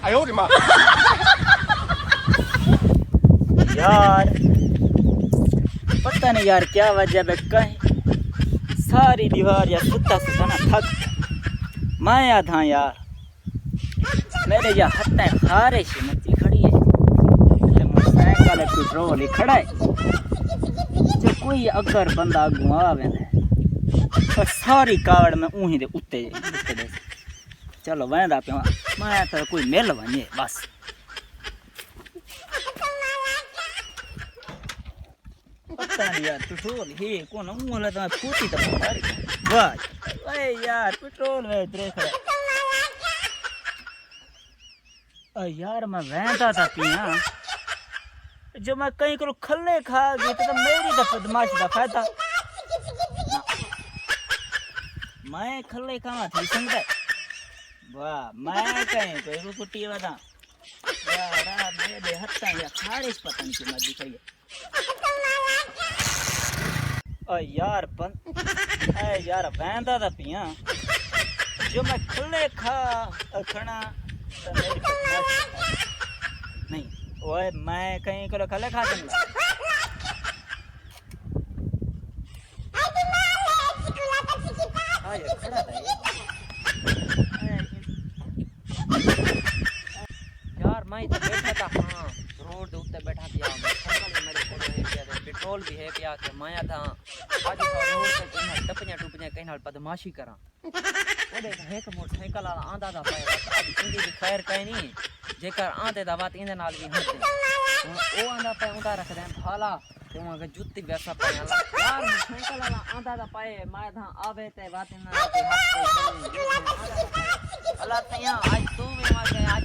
哎呦我的妈！ यार पता नहीं यार क्या वजह है कहीं सारी दीवार यार सुता सुता ना थक मैं याद हाँ यार मेरे यार हत्ते खारिश मची खड़ी है मोटरसाइकिल पेट्रोल ही खड़ा है जो कोई अगर बंदा अगू आवे पर सारी कावड़ में ऊही दे उत्ते दे चलो वेंदा पे मैं तो कोई मिल वने बस पता नहीं यार पेट्रोल ही कौन मुला तो पूछी तो मारी वाह ओए यार पेट्रोल वे इधर खड़ा यार मैं वेंदा था पिया जो मैं कहीं को खल्ले खा गई तो मेरी तो बदमाश का फायदा ना मैं खल्ले कहाँ थी संगत वाह मैं कहीं कोई रुपटी वाला यार मेरे हत्ता या खारिश पता नहीं क्यों मत दिखाई यार यार वेंदा था पिया जो मैं खल्ले खा खना तो मेरी बदमाश नहीं ओए मैं कहीं को खल्ले खा दूंगा हाँ ये खड़ा था यार मैं तो बैठा था हाँ रोड उत्ते बैठा पिया मेरे को पेट्रोल भी है पिया के माया था आज तो रोड पे कहीं टपनिया टुपनिया कहीं नाल बदमाशी करा ओदे एक मोटरसाइकिल वाला आंदा था पाए आज इंदी भी खैर कहीं नहीं जेकर आंदे दा बात इंदे नाल भी हटदे ओ आंदा पे उंदा रख दे भाला ते वहां जुत्ती वैसा पाए यार मोटरसाइकिल वाला आंदा था पाए माया था आवे ते बात इंदा के हाथ पे अल्लाह तैया आज तू भी वहां के आज